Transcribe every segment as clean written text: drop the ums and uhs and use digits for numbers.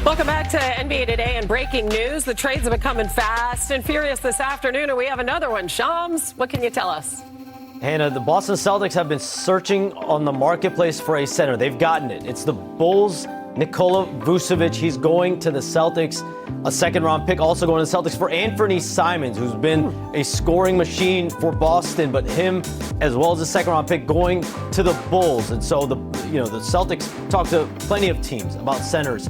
Welcome back to NBA Today and breaking news. The trades have been coming fast and furious this afternoon, and we have another one. Shams, what can you tell us? Hannah, the Boston Celtics have been searching on the marketplace for a center. They've gotten it. It's the Bulls' Nikola Vučević. He's going to the Celtics. A second-round pick also going to the Celtics for Anfernee Simons, who's been a scoring machine for Boston, but him, as well as a second-round pick, going to the Bulls. And so the Celtics talked to plenty of teams about centers.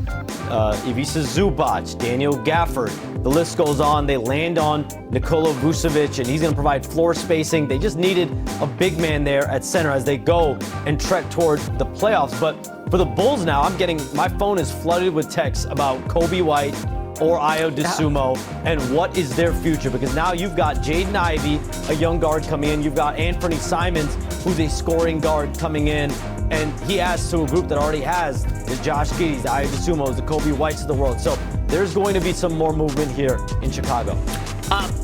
Ivica Zubac, Daniel Gafford. The list goes on. They land on Nikola Vučević, and he's going to provide floor spacing. They just needed a big man there at center as they go and trek toward the playoffs. But for the Bulls now, my phone is flooded with texts about Kobe White or Ayo Dosunmu and what is their future, because now you've got Jaden Ivey, a young guard, coming in. You've got Anfernee Simons, who's a scoring guard, coming in. And he adds to a group that already has the Josh Giddey's, the Ayo Dosunmu's, the Kobe Whites of the world. So there's going to be some more movement here in Chicago.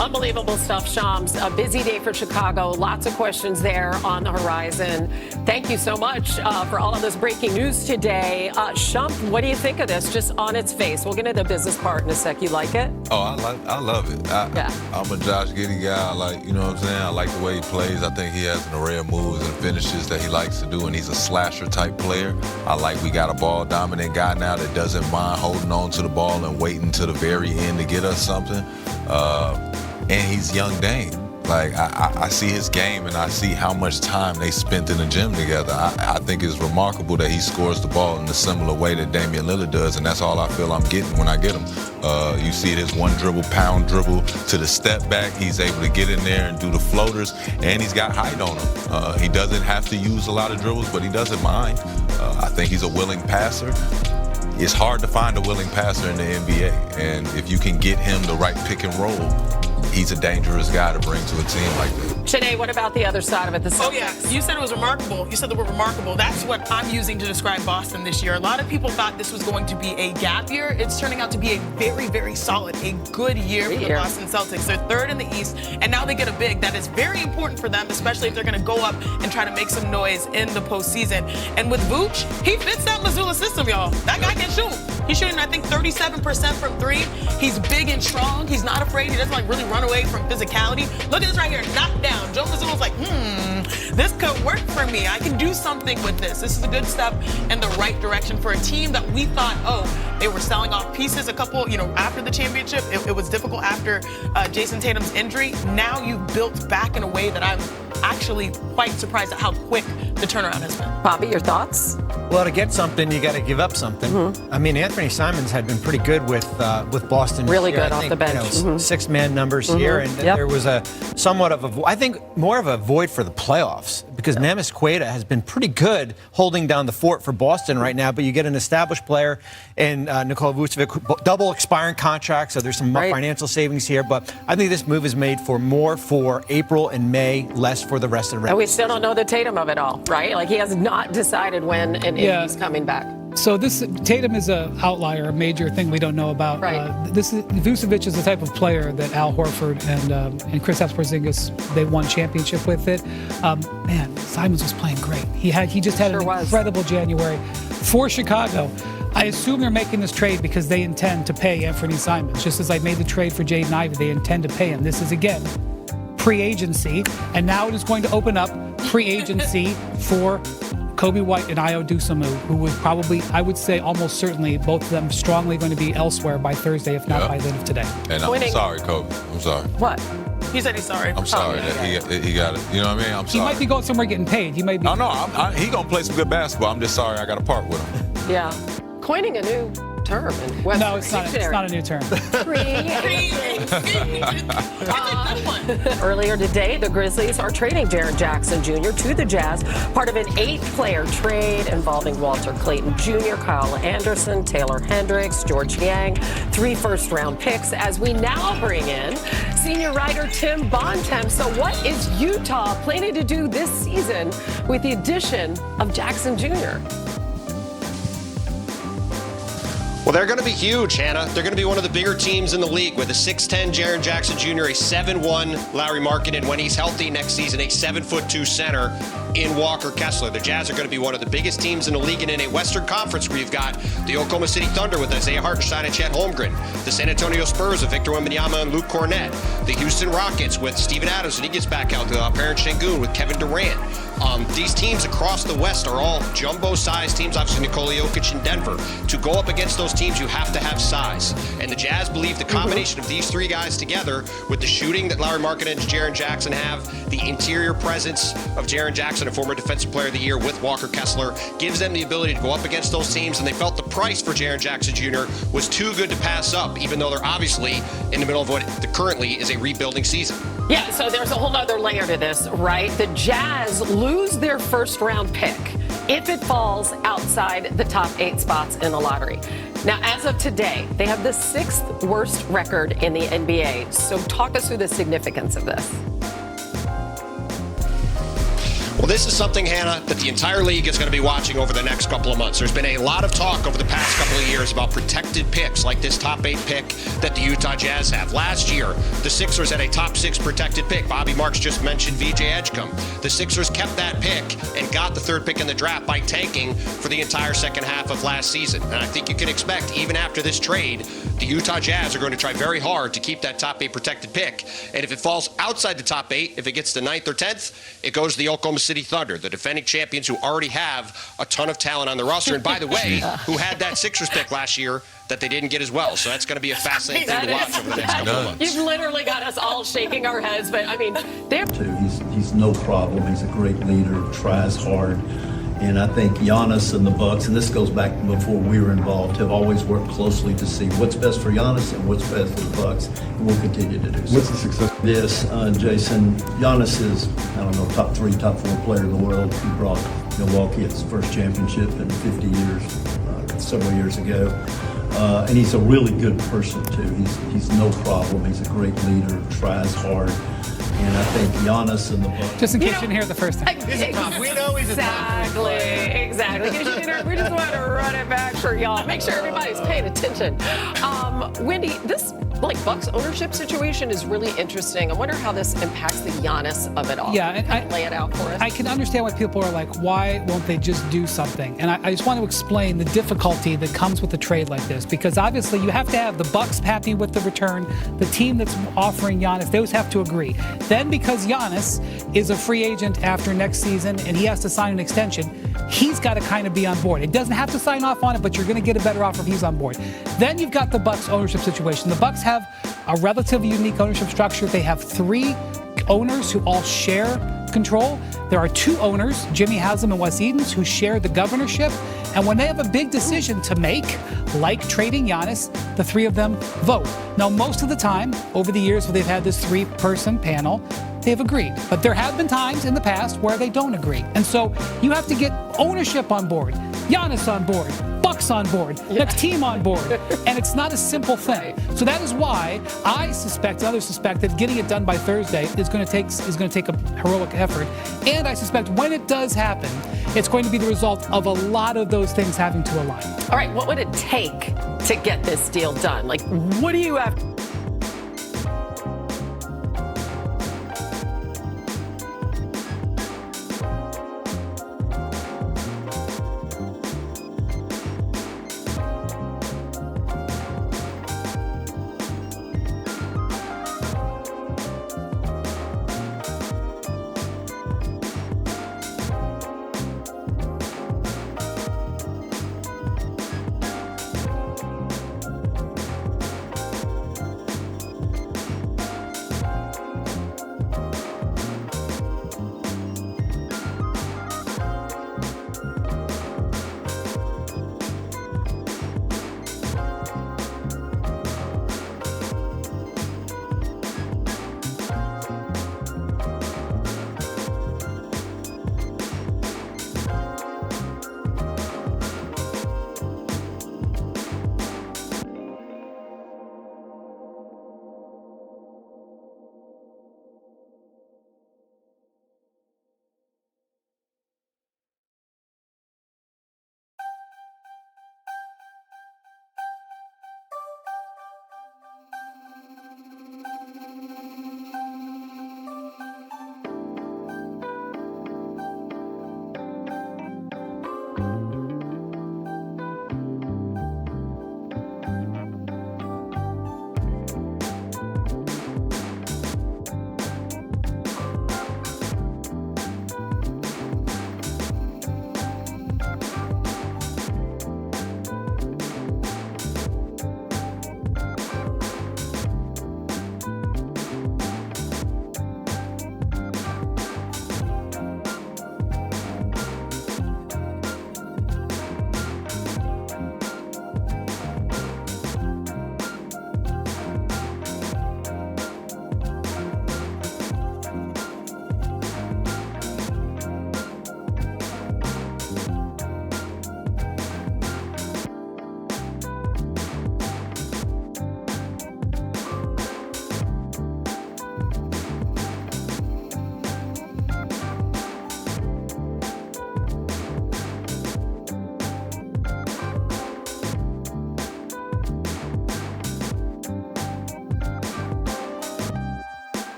Unbelievable stuff, Shams. A busy day for Chicago. Lots of questions there on the horizon. Thank you so much for all of this breaking news today. Shams, what do you think of this just on its face? We'll get into the business part in a sec. You like it? Oh, I love it. I'm a Josh Giddey guy. You know what I'm saying? I like the way he plays. I think he has an array of moves and finishes that he likes to do, and he's a slasher type player. I like we got a ball dominant guy now that doesn't mind holding on to the ball and waiting to the very end to get us something. And he's young Dame. I see his game and I see how much time they spent in the gym together. I think it's remarkable that he scores the ball in a similar way that Damian Lillard does, and that's all I feel I'm getting when I get him. You see this one dribble, pound dribble to the step back. He's able to get in there and do the floaters, and he's got height on him. He doesn't have to use a lot of dribbles, but he doesn't mind. I think he's a willing passer. It's hard to find a willing passer in the NBA, and if you can get him the right pick and roll, he's a dangerous guy to bring to a team like that. Shanae, what about the other side of it? The Celtics? Oh, yeah. You said it was remarkable. You said the word remarkable. That's what I'm using to describe Boston this year. A lot of people thought this was going to be a gap year. It's turning out to be a very, very solid, a good year for the Boston Celtics. They're third in the East, and now they get a big. That is very important for them, especially if they're going to go up and try to make some noise in the postseason. And with Vooch, he fits that Missoula system, y'all. That guy can shoot. He's shooting, I think, 37% from three. He's big and strong. He's not afraid. He doesn't, really run away from physicality. Look at this right here. Knocked down. Joe Mazzulla's like, this could work for me. I can do something with this. This is a good step in the right direction for a team that we thought, they were selling off pieces a couple, after the championship. It was difficult after Jason Tatum's injury. Now you've built back in a way that I'm actually quite surprised at how quick the turnaround has been. Bobby, your thoughts? Well, to get something, you got to give up something. I mean, Anfernee Simons had been pretty good with Boston. Really this year. good off the bench. Six-man numbers here, and there was I think more of a void for the playoffs, because Nemes Queta has been pretty good holding down the fort for Boston right now, but you get an established player in Nikola Vučević, double expiring contract, so there's some financial savings here, but I think this move is made for more for April and May, less for the rest of the regular. And we still don't know the Tatum of it all, right? Like, he has not decided when and if he's coming back. So Tatum is an outlier, a major thing we don't know about. Vučević is the type of player that Al Horford and Kristaps Porzingis, they won championship with it. Simons was playing great. He just had an incredible January for Chicago. I assume they're making this trade because they intend to pay Anfernee Simons, just as I made the trade for Jaden Ivey. They intend to pay him. This is again pre-agency, and now it is going to open up pre-agency for Kobe White and Ayo Dosunmu, who would probably, I would say almost certainly, both of them strongly going to be elsewhere by Thursday, if not by the end of today. And I'm sorry, Kobe. I'm sorry. What? He said he's sorry. I'm sorry that he got it. You know what I mean? I'm sorry. He might be going somewhere getting paid. He might be. No, he going to play some good basketball. I'm just sorry I got to part with him. Yeah. Coining a new term in Western No, it's not a new term. Earlier today, the Grizzlies are trading Jaren Jackson Jr. to the Jazz, part of an 8-player trade involving Walter Clayton Jr., Kyle Anderson, Taylor Hendricks, George Yang, 3 first-round picks, as we now bring in senior writer Tim Bontemps. So what is Utah planning to do this season with the addition of Jackson Jr.? Well, they're going to be huge, Hannah. They're going to be one of the bigger teams in the league with a 6'10 Jaren Jackson Jr., a 7'1 Lauri Markkanen, when he's healthy next season, a 7'2 center. in Walker Kessler. The Jazz are going to be one of the biggest teams in the league, and in a Western Conference where you've got the Oklahoma City Thunder with Isaiah Hartenstein and Chet Holmgren, the San Antonio Spurs with Victor Wembanyama and Luke Cornett, the Houston Rockets with Steven Adams when he gets back out to Alperen Şengün with Kevin Durant. These teams across the West are all jumbo-sized teams. Obviously, Nikola Vučević in Denver. To go up against those teams, you have to have size. And the Jazz believe the combination of these three guys together, with the shooting that Lauri Markkanen and Jaren Jackson have, the interior presence of Jaren Jackson, a former Defensive Player of the Year with Walker Kessler, gives them the ability to go up against those teams. And they felt the price for Jaren Jackson Jr. was too good to pass up, even though they're obviously in the middle of what currently is a rebuilding season. Yeah, so there's a whole other layer to this, right? The Jazz lose their first-round pick if it falls outside the top 8 spots in the lottery. Now, as of today, they have the 6th worst record in the NBA. So talk us through the significance of this. Well, this is something, Hannah, that the entire league is going to be watching over the next couple of months. There's been a lot of talk over the past couple of years about protected picks, like this top 8 pick that the Utah Jazz have. Last year, the Sixers had a top 6 protected pick. Bobby Marks just mentioned VJ Edgecombe. The Sixers kept that pick and got the 3rd pick in the draft by tanking for the entire second half of last season. And I think you can expect, even after this trade, the Utah Jazz are going to try very hard to keep that top 8 protected pick. And if it falls outside the top 8, if it gets to 9th or 10th, it goes to the Oklahoma City Thunder, the defending champions who already have a ton of talent on the roster. And by the way, who had that Sixers pick last year that they didn't get as well. So that's going to be a fascinating thing to watch over the next couple of months. You've literally got us all shaking our heads, but I mean, he's no problem. He's a great leader, tries hard. And I think Giannis and the Bucks, and this goes back before we were involved, have always worked closely to see what's best for Giannis and what's best for the Bucks, and we'll continue to do so. What's the success? Yes, Jason, Giannis is, I don't know, top 3, top 4 player in the world. He brought Milwaukee its first championship in 50 years, several years ago. And he's a really good person, too. He's no problem. He's a great leader, tries hard. And I think Giannis and the Bucks. Just in case you didn't hear it the first time. He's a top. We know he's a top. Exactly. In case you didn't hear it, we just want to run it back for y'all. Make sure everybody's paying attention. Wendy, this Bucks ownership situation is really interesting. I wonder how this impacts the Giannis of it all. Yeah, and lay it out for us. I can understand why people are like, why won't they just do something? And I just want to explain the difficulty that comes with a trade like this, because obviously you have to have the Bucks happy with the return, the team that's offering Giannis, those have to agree. Then because Giannis is a free agent after next season and he has to sign an extension, he's got to kind of be on board. It doesn't have to sign off on it, but you're going to get a better offer if he's on board. Then you've got the Bucks ownership situation. The Bucks have a relatively unique ownership structure. They have 3 owners who all share control. There are 2 owners, Jimmy Haslam and Wes Edens, who share the governorship. And when they have a big decision to make, like trading Giannis, the 3 of them vote. Now, most of the time, over the years where they've had this 3-person panel, they've agreed. But there have been times in the past where they don't agree. And so you have to get ownership on board, Giannis on board, Bucks on board, next team on board. And it's not a simple thing. So that is why I suspect, and others suspect, that getting it done by Thursday is going to take a heroic effort. And I suspect when it does happen, it's going to be the result of a lot of those things having to align. All right, what would it take to get this deal done? What do you have to